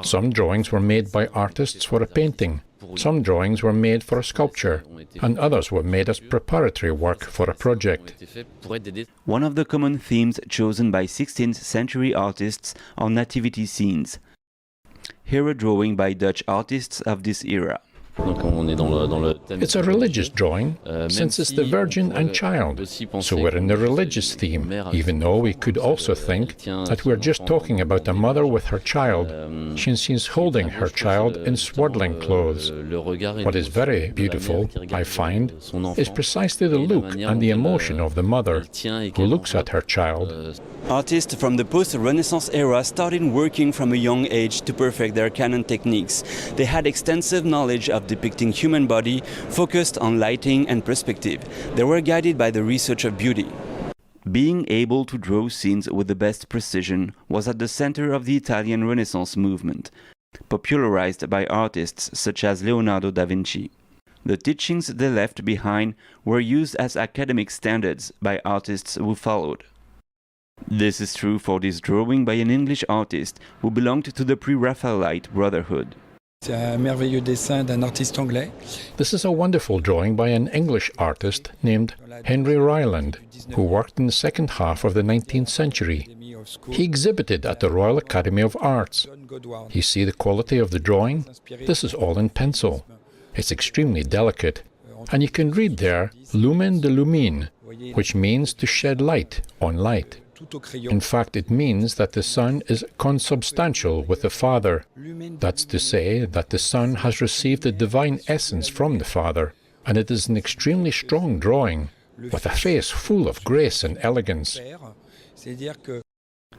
Some drawings were made by artists for a painting, some drawings were made for a sculpture, and others were made as preparatory work for a project. One of the common themes chosen by 16th century artists are nativity scenes. Here a drawing by Dutch artists of this era. It's a religious drawing, since it's the Virgin and Child, so we're in the religious theme, even though we could also think that we're just talking about a mother with her child, since she's holding her child in swaddling clothes. What is very beautiful, I find, is precisely the look and the emotion of the mother, who looks at her child. Artists from the post-Renaissance era started working from a young age to perfect their canon techniques. They had extensive knowledge of depicting human body, focused on lighting and perspective. They were guided by the research of beauty. Being able to draw scenes with the best precision was at the center of the Italian Renaissance movement, popularized by artists such as Leonardo da Vinci. The teachings they left behind were used as academic standards by artists who followed. This is true for this drawing by an English artist who belonged to the pre-Raphaelite Brotherhood. This is a wonderful drawing by an English artist named Henry Ryland, who worked in the second half of the 19th century. He exhibited at the Royal Academy of Arts. You see the quality of the drawing? This is all in pencil. It's extremely delicate, and you can read there lumen de lumine, which means to shed light on light. In fact, it means that the Son is consubstantial with the Father. That's to say that the Son has received the divine essence from the Father, and it is an extremely strong drawing, with a face full of grace and elegance.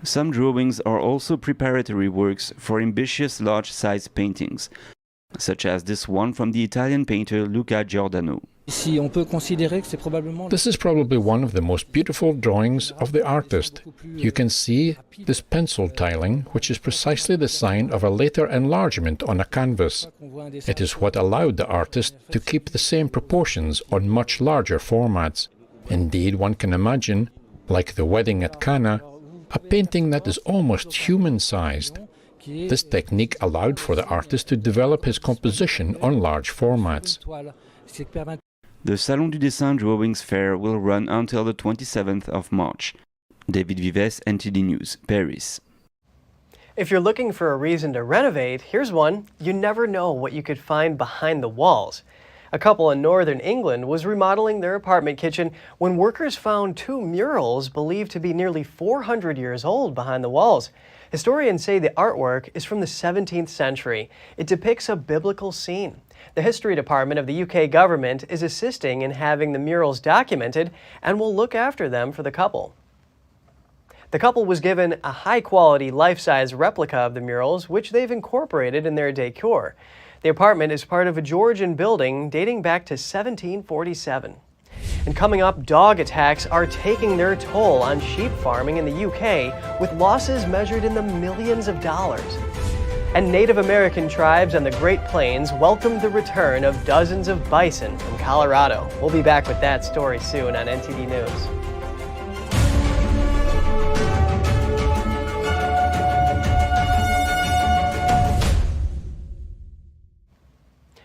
Some drawings are also preparatory works for ambitious large-size paintings, such as this one from the Italian painter Luca Giordano. This is probably one of the most beautiful drawings of the artist. You can see this pencil tiling, which is precisely the sign of a later enlargement on a canvas. It is what allowed the artist to keep the same proportions on much larger formats. Indeed, one can imagine, like the wedding at Cana, a painting that is almost human-sized. This technique allowed for the artist to develop his composition on large formats. The Salon du Dessin Drawings Fair will run until the 27th of March. David Vives, NTD News, Paris. If you're looking for a reason to renovate, here's one. You never know what you could find behind the walls. A couple in northern England was remodeling their apartment kitchen when workers found 2 murals believed to be nearly 400 years old behind the walls. Historians say the artwork is from the 17th century. It depicts a biblical scene. The History Department of the UK government is assisting in having the murals documented and will look after them for the couple. The couple was given a high-quality, life-size replica of the murals, which they've incorporated in their decor. The apartment is part of a Georgian building dating back to 1747. And coming up, dog attacks are taking their toll on sheep farming in the UK, with losses measured in the millions of dollars. And Native American tribes on the Great Plains welcomed the return of dozens of bison from Colorado. We'll be back with that story soon on NTD News.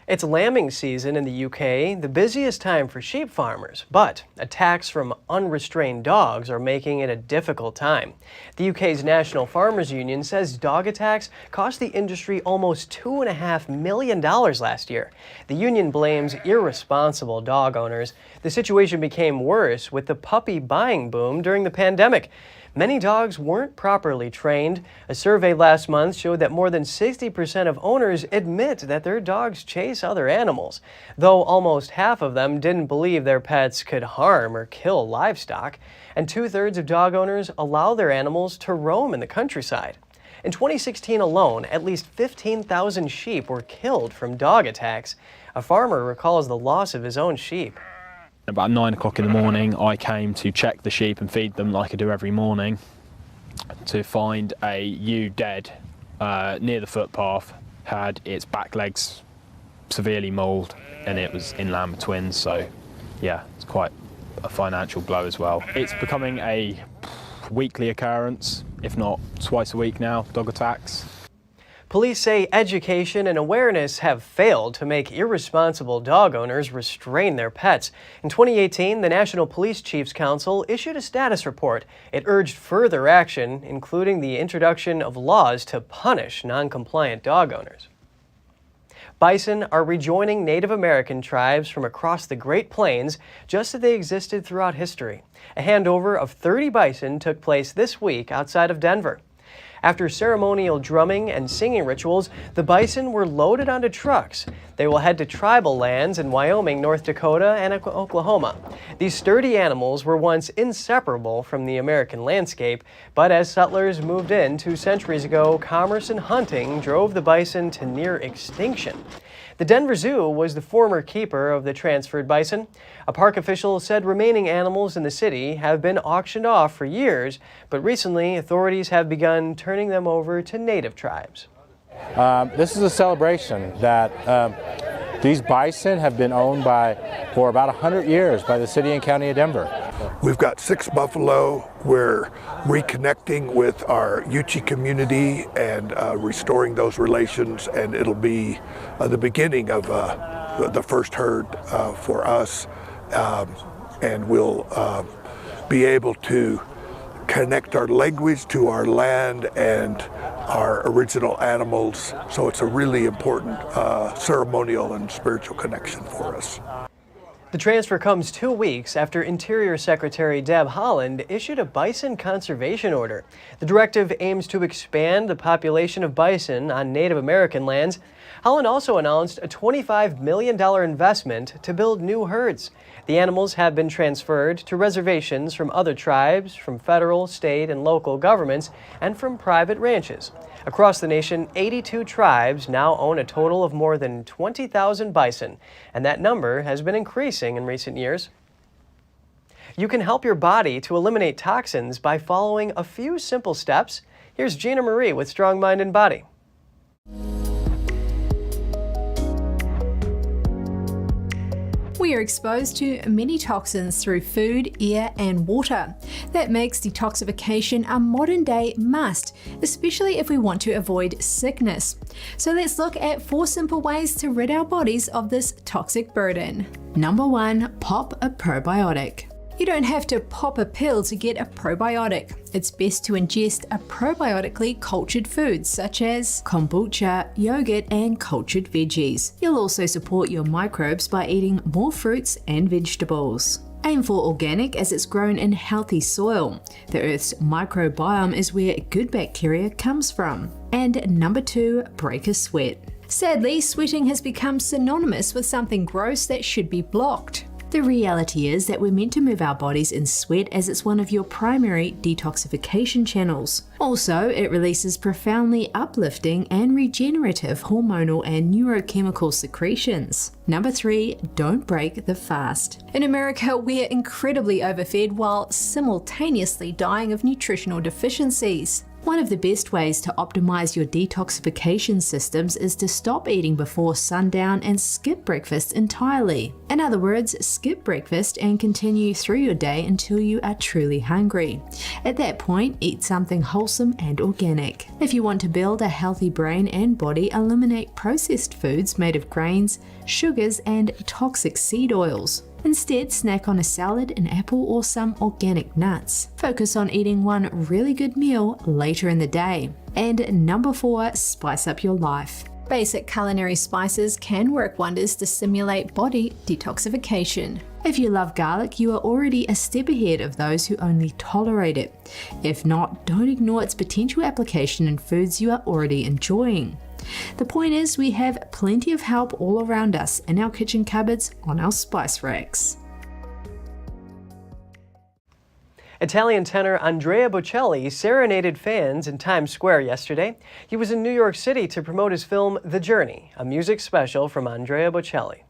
It's lambing season in the UK, the busiest time for sheep farmers, but attacks from unrestrained dogs are making it a difficult time. The UK's National Farmers Union says dog attacks cost the industry almost $2.5 million last year. The union blames irresponsible dog owners. The situation became worse with the puppy buying boom during the pandemic. Many dogs weren't properly trained. A survey last month showed that more than 60% of owners admit that their dogs chase other animals, though almost half of them didn't believe their pets could harm or kill livestock, and 2/3 of dog owners allow their animals to roam in the countryside. In 2016 alone, at least 15,000 sheep were killed from dog attacks. A farmer recalls the loss of his own sheep. About 9 o'clock in the morning, I came to check the sheep and feed them like I do every morning, to find a ewe dead near the footpath, had its back legs severely mauled, and it was in lamb twins, so yeah, it's quite a financial blow as well. It's becoming a weekly occurrence, if not twice a week now, dog attacks. Police say education and awareness have failed to make irresponsible dog owners restrain their pets. In 2018, the National Police Chiefs Council issued a status report. It urged further action, including the introduction of laws to punish non-compliant dog owners. Bison are rejoining Native American tribes from across the Great Plains, just as they existed throughout history. A handover of 30 bison took place this week outside of Denver. After ceremonial drumming and singing rituals, the bison were loaded onto trucks. They will head to tribal lands in Wyoming, North Dakota, and Oklahoma. These sturdy animals were once inseparable from the American landscape, but as settlers moved in 2 centuries ago, commerce and hunting drove the bison to near extinction. The Denver Zoo was the former keeper of the transferred bison. A park official said remaining animals in the city have been auctioned off for years, but recently authorities have begun turning them over to native tribes. This is a celebration that these bison have been owned for about 100 years by the city and county of Denver. We've got 6 buffalo. We're reconnecting with our Yuchi community and restoring those relations, and it'll be the beginning of the first herd for us, and we'll be able to connect our language to our land and our original animals, so it's a really important ceremonial and spiritual connection for us. The transfer comes 2 weeks after Interior Secretary Deb Haaland issued a bison conservation order. The directive aims to expand the population of bison on Native American lands. Haaland also announced a $25 million investment to build new herds. The animals have been transferred to reservations from other tribes, from federal, state, and local governments, and from private ranches. Across the nation, 82 tribes now own a total of more than 20,000 bison, and that number has been increasing in recent years. You can help your body to eliminate toxins by following a few simple steps. Here's Gina Marie with Strong Mind and Body. We are exposed to many toxins through food, air, and water. That makes detoxification a modern-day must, especially if we want to avoid sickness. So let's look at 4 simple ways to rid our bodies of this toxic burden. Number 1, pop a probiotic. You don't have to pop a pill to get a probiotic. It's best to ingest a probiotically cultured foods such as kombucha, yogurt, and cultured veggies. You'll also support your microbes by eating more fruits and vegetables. Aim for organic as it's grown in healthy soil. The Earth's microbiome is where good bacteria comes from. And number 2, break a sweat. Sadly, sweating has become synonymous with something gross that should be blocked. The reality is that we're meant to move our bodies in sweat as it's one of your primary detoxification channels. Also, it releases profoundly uplifting and regenerative hormonal and neurochemical secretions. Number 3, don't break the fast. In America, we're incredibly overfed while simultaneously dying of nutritional deficiencies. One of the best ways to optimize your detoxification systems is to stop eating before sundown and skip breakfast entirely. In other words, skip breakfast and continue through your day until you are truly hungry. At that point, eat something wholesome and organic. If you want to build a healthy brain and body, eliminate processed foods made of grains, sugars, and toxic seed oils. Instead, snack on a salad, an apple, or some organic nuts. Focus on eating one really good meal later in the day. And number 4, spice up your life. Basic culinary spices can work wonders to stimulate body detoxification. If you love garlic, you are already a step ahead of those who only tolerate it. If not, don't ignore its potential application in foods you are already enjoying. The point is, we have plenty of help all around us in our kitchen cupboards, on our spice racks. Italian tenor Andrea Bocelli serenaded fans in Times Square yesterday. He was in New York City to promote his film The Journey, a music special from Andrea Bocelli.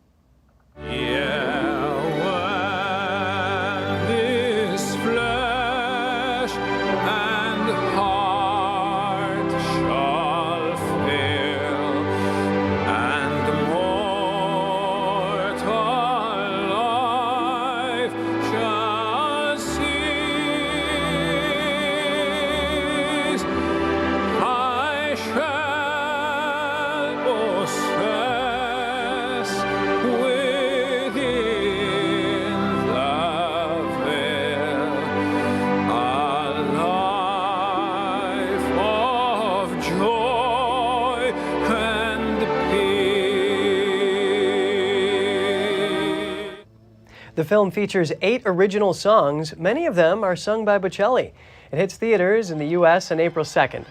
The film features 8 original songs. Many of them are sung by Bocelli. It hits theaters in the U.S. on April 2nd.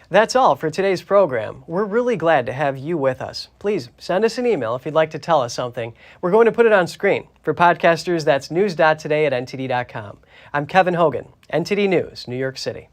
That's all for today's program. We're really glad to have you with us. Please send us an email if you'd like to tell us something. We're going to put it on screen. For podcasters, that's news.today@ntd.com. I'm Kevin Hogan, NTD News, New York City.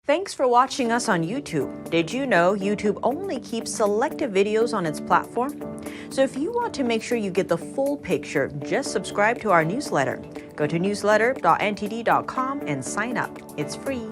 Thanks for watching us on YouTube. Did you know YouTube only keeps selective videos on its platform? So if you want to make sure you get the full picture, just subscribe to our newsletter. Go to newsletter.ntd.com and sign up. It's free.